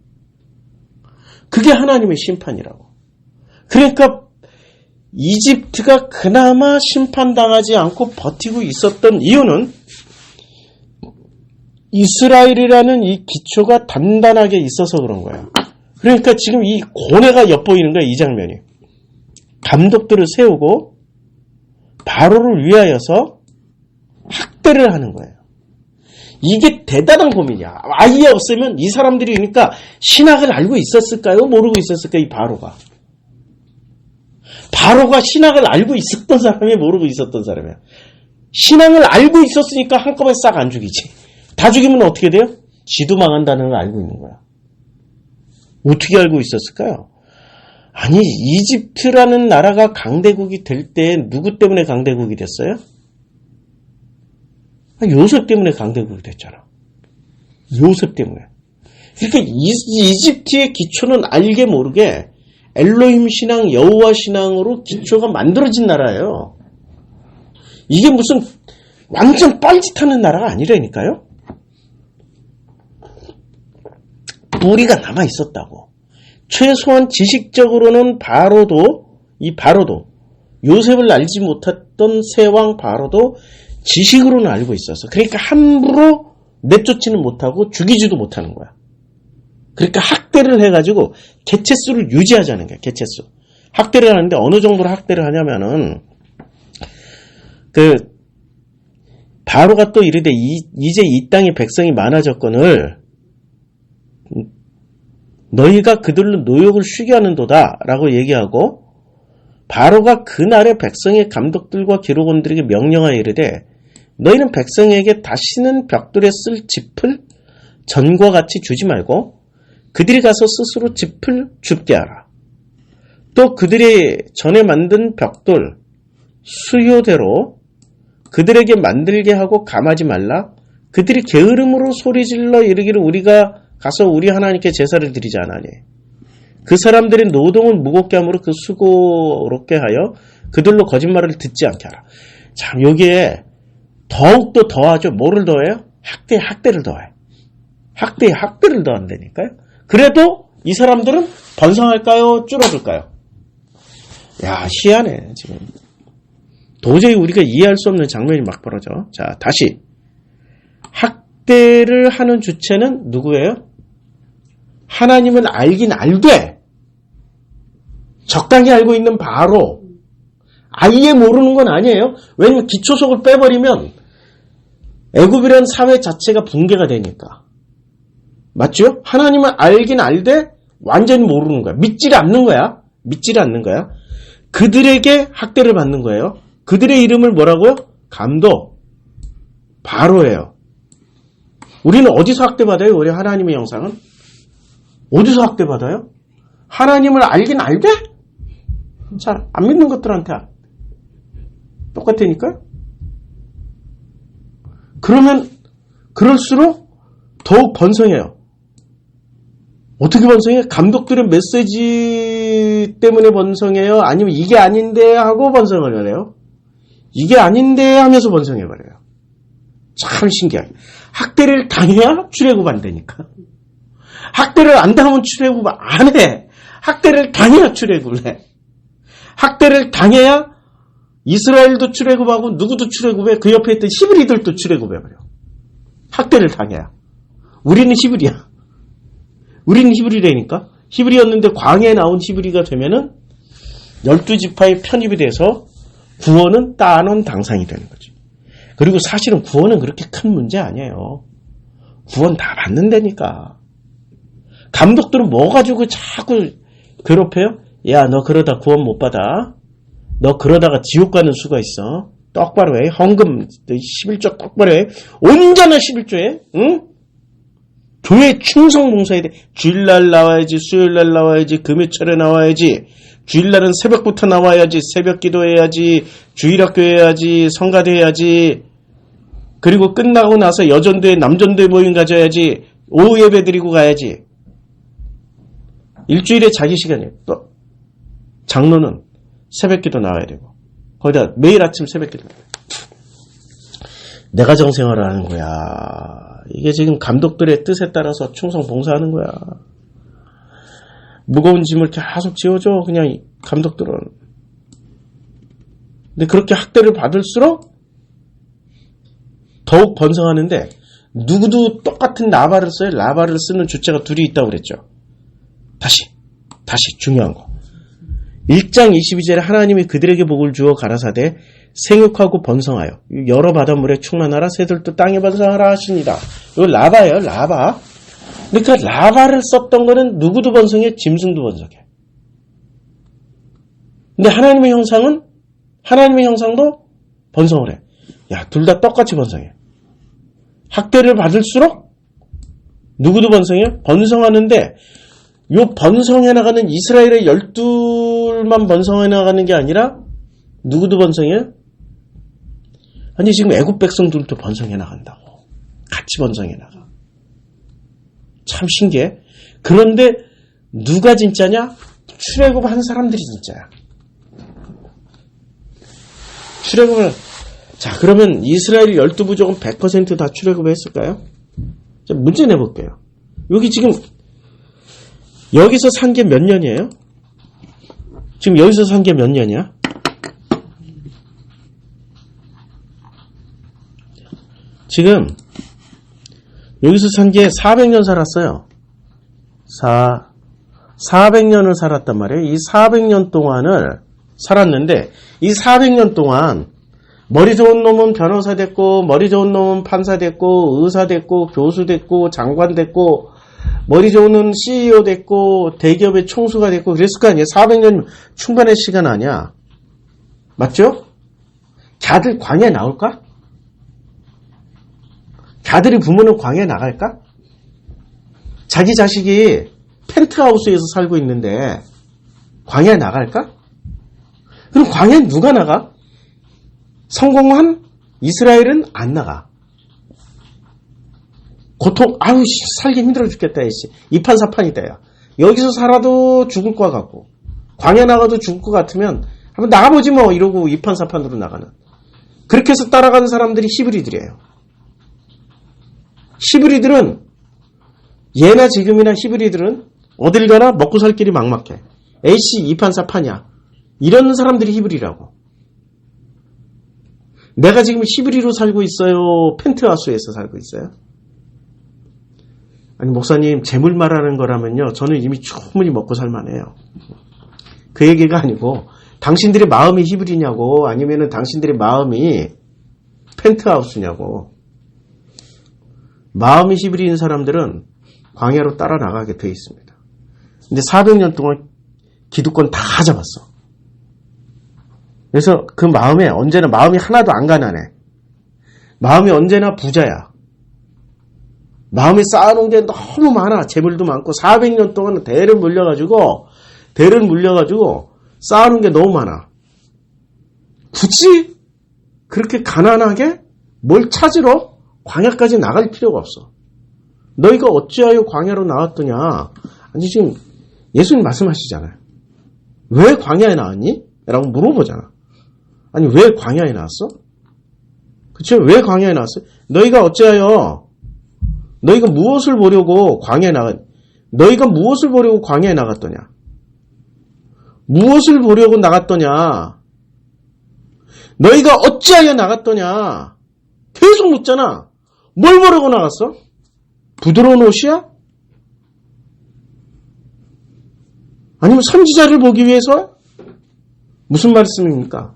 그게 하나님의 심판이라고. 그러니까 이집트가 그나마 심판당하지 않고 버티고 있었던 이유는 이스라엘이라는 이 기초가 단단하게 있어서 그런 거예요. 그러니까 지금 이 고뇌가 엿보이는 거예요. 이 장면이. 감독들을 세우고 바로를 위하여서 학대를 하는 거예요. 이게 대단한 고민이야. 아예 없으면 이 사람들이 그러니까 신학을 알고 있었을까요? 모르고 있었을까요? 이 바로가. 바로가 신학을 알고 있었던 사람이 모르고 있었던 사람이야. 신앙을 알고 있었으니까 한꺼번에 싹 안 죽이지. 다 죽이면 어떻게 돼요? 지도 망한다는 걸 알고 있는 거야. 어떻게 알고 있었을까요? 아니, 이집트라는 나라가 강대국이 될 때 누구 때문에 강대국이 됐어요? 요셉 때문에 강대국이 됐잖아. 요셉 때문에. 그러니까 이집트의 기초는 알게 모르게 엘로힘 신앙, 여호와 신앙으로 기초가 만들어진 나라예요. 이게 무슨 완전 뻘짓하는 나라가 아니라니까요. 뿌리가 남아 있었다고. 최소한 지식적으로는 이 바로도 요셉을 알지 못했던 세왕 바로도 지식으로는 알고 있었어. 그러니까 함부로 내쫓지는 못하고 죽이지도 못하는 거야. 그러니까 학대를 해가지고 개체수를 유지하자는 거야. 개체수. 학대를 하는데 어느 정도로 학대를 하냐면은 바로가 또 이르되 이제 이 땅에 백성이 많아졌거늘 너희가 그들로 노역을 쉬게 하는도다 라고 얘기하고 바로가 그날의 백성의 감독들과 기록원들에게 명령하여 이르되 너희는 백성에게 다시는 벽돌에 쓸 짚을 전과 같이 주지 말고 그들이 가서 스스로 짚을 줍게 하라. 또 그들이 전에 만든 벽돌 수요대로 그들에게 만들게 하고 감하지 말라. 그들이 게으름으로 소리질러 이르기를 우리가 가서 우리 하나님께 제사를 드리지 않으니 그 사람들의 노동을 무겁게 함으로 그 수고롭게 하여 그들로 거짓말을 듣지 않게 하라. 참 여기에 더욱더 더하죠. 뭐를 더해요? 학대를 더해. 학대를 더한다니까요. 그래도 이 사람들은 번성할까요? 줄어들까요? 야, 희한해 지금. 도저히 우리가 이해할 수 없는 장면이 막 벌어져. 자, 다시. 학대를 하는 주체는 누구예요? 하나님은 알긴 알되 적당히 알고 있는 바로 아예 모르는 건 아니에요. 왜냐면 기초속을 빼버리면 애굽이라는 사회 자체가 붕괴가 되니까. 맞죠? 하나님을 알긴 알되 완전히 모르는 거야. 믿지를 않는 거야. 믿지를 않는 거야. 그들에게 학대를 받는 거예요. 그들의 이름을 뭐라고요? 감독. 바로예요. 우리는 어디서 학대받아요? 우리 하나님의 형상은? 어디서 학대받아요? 하나님을 알긴 알되? 잘 안 믿는 것들한테 똑같으니까? 그러면 그럴수록 더욱 번성해요. 어떻게 번성해요? 감독들의 메시지 때문에 번성해요? 아니면 이게 아닌데 하고 번성을 해요? 이게 아닌데 하면서 번성해버려요. 참 신기하게. 학대를 당해야 출애굽 안 되니까. 학대를 안 당하면 출애굽 안 해. 학대를 당해야 출애굽을 해. 학대를 당해야 이스라엘도 출애굽하고 누구도 출애굽해. 그 옆에 있던 히브리들도 출애굽해버려. 학대를 당해야. 우리는 히브리야. 우리는 히브리라니까. 히브리였는데 광야에 나온 히브리가 되면은 12지파의 편입이 돼서 구원은 따놓은 당상이 되는 거지. 그리고 사실은 구원은 그렇게 큰 문제 아니에요. 구원 다 받는다니까. 감독들은 뭐 가지고 자꾸 괴롭혀요? 야, 너 그러다 구원 못 받아. 너 그러다가 지옥 가는 수가 있어. 똑바로 해. 헌금 11조 똑바로 해. 온전한 11조에. 응? 교회 충성 봉사해야 돼. 주일날 나와야지. 수요일날 나와야지. 금요철에 나와야지. 주일날은 새벽부터 나와야지. 새벽 기도해야지. 주일학교 해야지. 성가대 해야지. 그리고 끝나고 나서 여전도회 남전도회 모임 가져야지. 오후 예배 드리고 가야지. 일주일에 자기 시간이에요. 또 장로는 새벽기도 나와야 되고 거기다 매일 아침 새벽기도 나와야 되고. 내가 정생활을 하는 거야. 이게 지금 감독들의 뜻에 따라서 충성 봉사하는 거야. 무거운 짐을 계속 지어줘 그냥 감독들은. 근데 그렇게 학대를 받을수록 더욱 번성하는데 누구도 똑같은 라바를 써요. 라바를 쓰는 주체가 둘이 있다고 그랬죠. 다시 중요한 거. 1장 22절에 하나님이 그들에게 복을 주어 가라사대 생육하고 번성하여 여러 바닷물에 충만하라 새들도 땅에 번성하라 하시니라. 이거 라바예요. 라바. 그러니까 라바를 썼던 거는 누구도 번성해 짐승도 번성해. 근데 하나님의 형상도 번성을 해. 야, 둘 다 똑같이 번성해. 학대를 받을수록 누구도 번성해? 번성하는데 요 번성해 나가는 이스라엘의 12만 번성해 나가는 게 아니라 누구도 번성해요? 아니 지금 애굽 백성들도 번성해 나간다고. 같이 번성해 나가. 참 신기해. 그런데 누가 진짜냐? 출애굽한 사람들이 진짜야. 출애굽을 자 그러면 이스라엘 12부족은 100% 다 출애굽을 했을까요? 자, 문제 내볼게요. 여기 지금 여기서 산 게 몇 년이에요? 지금 여기서 산 게 몇 년이야? 지금 여기서 산 게 400년 살았어요. 400년을 살았단 말이에요. 이 400년 동안을 살았는데 이 400년 동안 머리 좋은 놈은 변호사 됐고 머리 좋은 놈은 판사 됐고 의사 됐고 교수 됐고 장관 됐고 머리 좋은 놈은 CEO 됐고 대기업의 총수가 됐고 그랬을 거 아니에요. 400년 충분한 시간 아니야. 맞죠? 걔들 광야에 나올까? 걔들이 부모는 광야에 나갈까? 자기 자식이 펜트하우스에서 살고 있는데 광야에 나갈까? 그럼 광야에 누가 나가? 성공한 이스라엘은 안 나가. 고통, 아유, 살기 힘들어 죽겠다, 이씨. 이판사판이다, 야. 여기서 살아도 죽을 것 같고, 광야 나가도 죽을 것 같으면, 한번 나가보지 뭐, 이러고 이판사판으로 나가는. 그렇게 해서 따라가는 사람들이 히브리들이에요. 히브리들은, 예나 지금이나 히브리들은, 어딜 가나 먹고 살 길이 막막해. 에이씨, 이판사판이야. 이런 사람들이 히브리라고. 내가 지금 히브리로 살고 있어요? 펜트하우스에서 살고 있어요? 아니 목사님 재물 말하는 거라면요 저는 이미 충분히 먹고 살만해요. 그 얘기가 아니고 당신들의 마음이 히브리냐고 아니면은 당신들의 마음이 펜트하우스냐고. 마음이 히브리인 사람들은 광야로 따라 나가게 돼 있습니다. 근데 400년 동안 기득권 다 잡았어. 그래서 그 마음에 언제나 마음이 하나도 안 가난해. 마음이 언제나 부자야. 마음에 쌓아놓은 게 너무 많아. 재물도 많고 400년 동안 대를 물려가지고 쌓아놓은 게 너무 많아. 굳이 그렇게 가난하게 뭘 찾으러 광야까지 나갈 필요가 없어. 너희가 어찌하여 광야로 나왔더냐. 아니 지금 예수님 말씀하시잖아요. 왜 광야에 나왔니? 라고 물어보잖아. 아니 왜 광야에 나왔어? 그쵸? 왜 광야에 나왔어? 너희가 어찌하여 너희가 무엇을 보려고 광야에 나갔더냐? 무엇을 보려고 나갔더냐? 너희가 어찌하여 나갔더냐? 계속 묻잖아. 뭘 보려고 나갔어? 부드러운 옷이야? 아니면 선지자를 보기 위해서? 무슨 말씀입니까?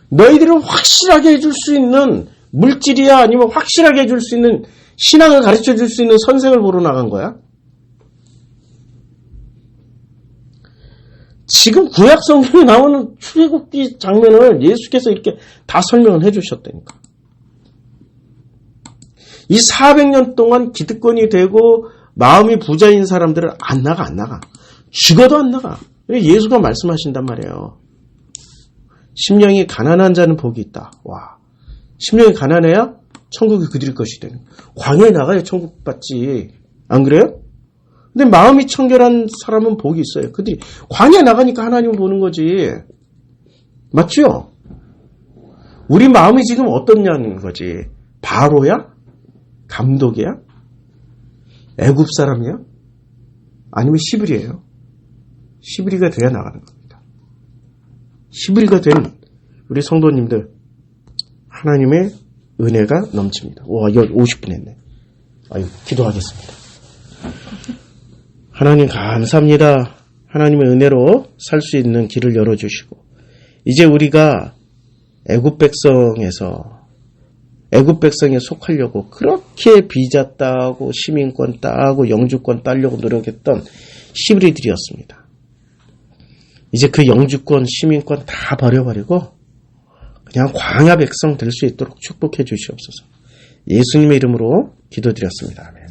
너희들은 확실하게 해줄 수 있는 물질이야? 아니면 확실하게 해줄 수 있는 신앙을 가르쳐 줄 수 있는 선생을 보러 나간 거야? 지금 구약 성경에 나오는 출애굽기 장면을 예수께서 이렇게 다 설명을 해주셨다니까. 이 400년 동안 기득권이 되고 마음이 부자인 사람들은 안 나가. 죽어도 안 나가. 예수가 말씀하신단 말이에요. 심령이 가난한 자는 복이 있다. 와, 심령이 가난해야 천국이 그들의 것이 되는. 광야에 나가야 천국 받지. 안 그래요? 근데 마음이 청결한 사람은 복이 있어요. 그들이 광야에 나가니까 하나님을 보는 거지. 맞죠? 우리 마음이 지금 어떻냐는 거지. 바로야? 감독이야? 애굽 사람이야? 아니면 히브리예요? 히브리가 돼야 나가는 겁니다. 히브리가 된 우리 성도님들 하나님의 은혜가 넘칩니다. 와, 이거 50분 했네. 아유, 기도하겠습니다. 하나님 감사합니다. 하나님의 은혜로 살 수 있는 길을 열어주시고 이제 우리가 애굽 백성에 속하려고 그렇게 비자 따고 시민권 따고 영주권 따려고 노력했던 히브리들이었습니다. 이제 그 영주권 시민권 다 버려버리고 그냥 광야 백성 될 수 있도록 축복해 주시옵소서. 예수님의 이름으로 기도드렸습니다. 아멘.